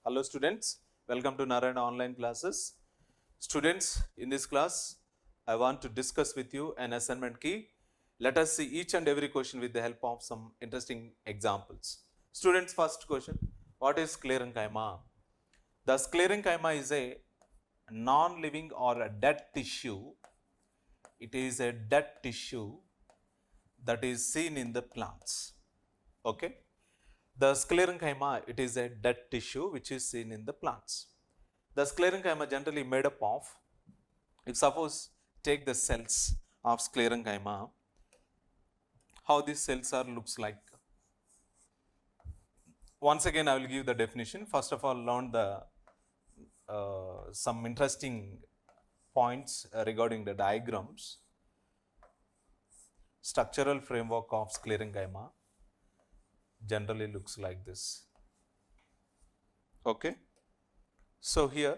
Hello students, welcome to Narayana online classes. Students, in this class, I want to discuss with you an assignment key. Let us see each and every question with the help of some interesting examples. Students, first question, what is sclerenchyma? The sclerenchyma is a non-living or a dead tissue. It is a dead tissue that is seen in the plants. Okay? The sclerenchyma, it is a dead tissue which is seen in the plants. The sclerenchyma generally made up of, if suppose take the cells of sclerenchyma, how these cells are looks like. Once again, I will give the definition. First of all, learn the some interesting points regarding the diagrams. Structural framework of sclerenchyma generally looks like this. Okay. So here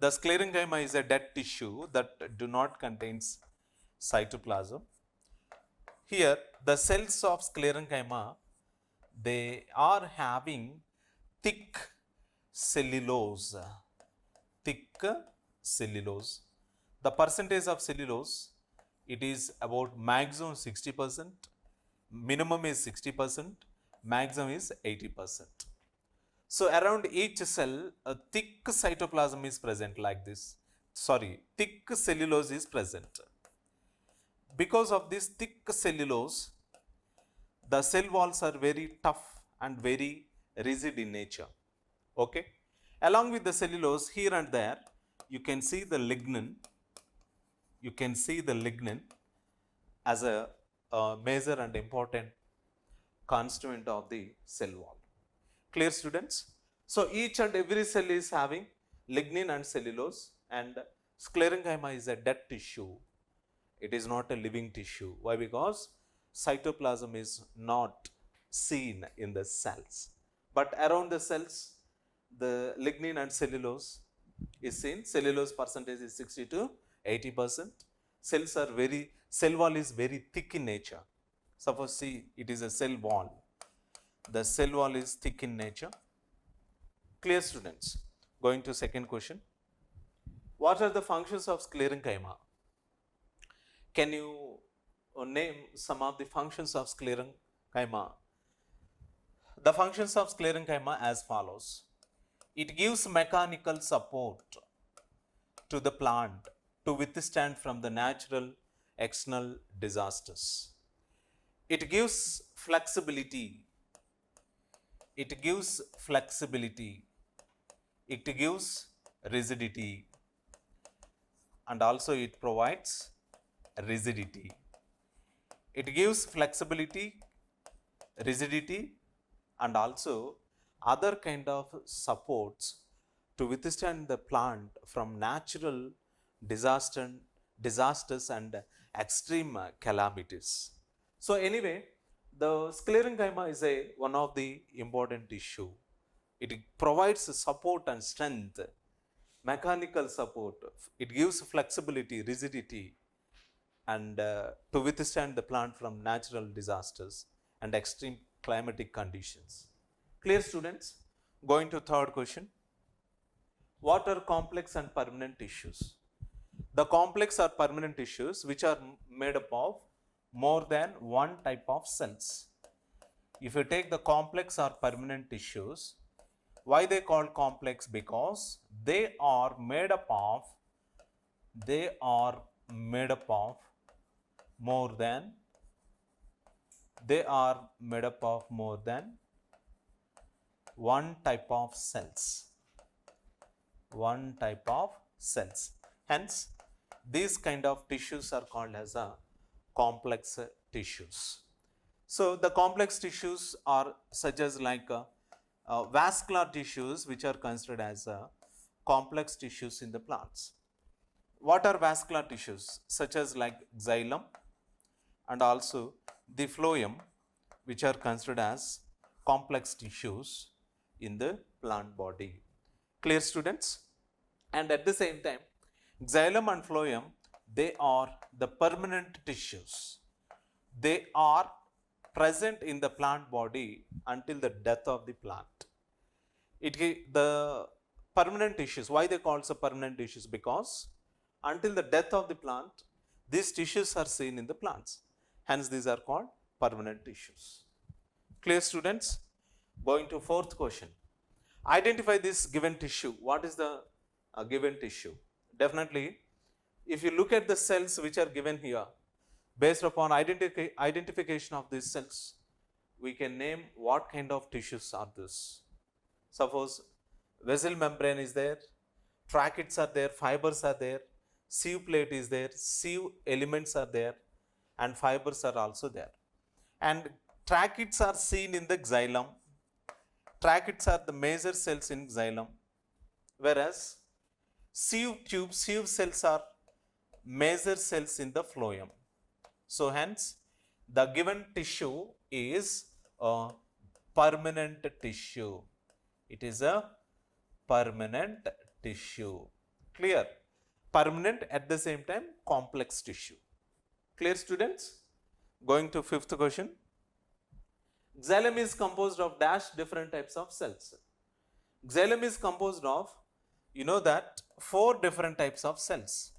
the sclerenchyma is a dead tissue that do not contains cytoplasm. Here the cells of sclerenchyma, they are having thick cellulose. Thick cellulose. The percentage of cellulose, it is about maximum 60%, minimum is 60%, maximum is 80%. So around each cell, a thick cytoplasm is present like this. Sorry, thick cellulose is present. Because of this thick cellulose, the cell walls are very tough and very rigid in nature. Okay. Along with the cellulose, here and there, you can see the lignin. You can see the lignin as a major and important constituent of the cell wall. Clear, students? So each and every cell is having lignin and cellulose, and sclerenchyma is a dead tissue. It is not a living tissue. Why? Because cytoplasm is not seen in the cells. But around the cells, the lignin and cellulose is seen. Cellulose percentage is 60 to 80%. Cells are cell wall is very thick in nature. Suppose see, it is a cell wall. The cell wall is thick in nature. Clear, students? Going to second question. What are the functions of sclerenchyma? Can you name some of the functions of sclerenchyma? The functions of sclerenchyma as follows. It gives mechanical support to the plant to withstand from the natural external disasters. It gives flexibility. It gives flexibility. It gives rigidity. And also it provides rigidity. It gives flexibility, rigidity, and also other kind of supports to withstand the plant from natural disasters and extreme calamities. So anyway, the sclerenchyma is one of the important tissue. It provides support and strength, mechanical support. It gives flexibility, rigidity, and to withstand the plant from natural disasters and extreme climatic conditions. Clear, students? Going to third question. What are complex and permanent tissues? The complex or permanent tissues which are made up of more than one type of cells. If you take the complex or permanent tissues, why they called complex? Because they are made up of more than one type of cells. Hence, these kind of tissues are called as a complex tissues. So the complex tissues are such as like vascular tissues, which are considered as complex tissues in the plants. What are vascular tissues? Such as like xylem and also the phloem, which are considered as complex tissues in the plant body. Clear, students? And at the same time, xylem and phloem, they are the permanent tissues. they are present in the plant body until the death of the plant. The permanent tissues, why they call it permanent tissues? Because until the death of the plant, these tissues are seen in the plants. Hence, these are called permanent tissues. Clear, students? Going to fourth question. Identify this given tissue. What is the given tissue? Definitely, if you look at the cells which are given here, based upon identification of these cells, we can name what kind of tissues are this. Suppose vessel membrane is there, tracheids are there, fibers are there, sieve plate is there, sieve elements are there, and fibers are also there. And tracheids are seen in the xylem. Tracheids are the major cells in xylem, whereas sieve tubes, sieve cells are major cells in the phloem. So hence, the given tissue is a permanent tissue. It is a permanent tissue. Clear? Permanent, at the same time complex tissue. Clear, students? Going to fifth question. Xylem is composed of dash different types of cells. Xylem is composed of, you know that, 4 different types of cells.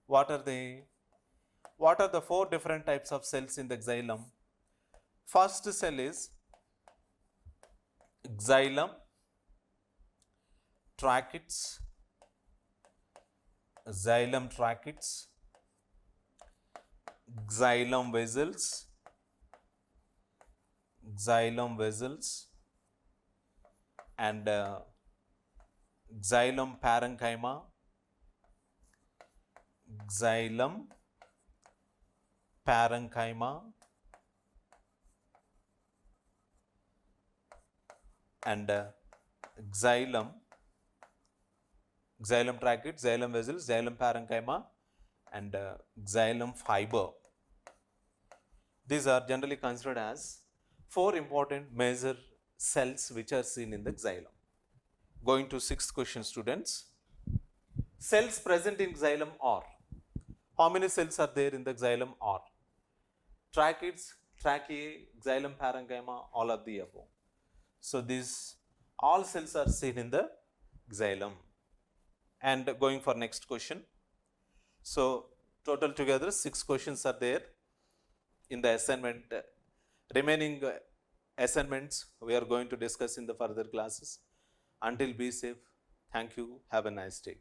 What are they? What are the 4 different types of cells in the xylem? First cell is xylem tracheids, xylem tracheids, xylem vessels, and xylem parenchyma, xylem parenchyma, and xylem tracheids, xylem vessels, xylem parenchyma, and xylem fiber. These are generally considered as 4 important major cells which are seen in the xylem. Going to sixth question, students. Cells present in xylem are, how many cells are there in the xylem? Are tracheids, tracheae, xylem parenchyma, all of the above. So these all cells are seen in the xylem. And going for next question. So total together 6 questions are there in the assignment. Remaining assignments we are going to discuss in the further classes. Until, be safe. Thank you. Have a nice day.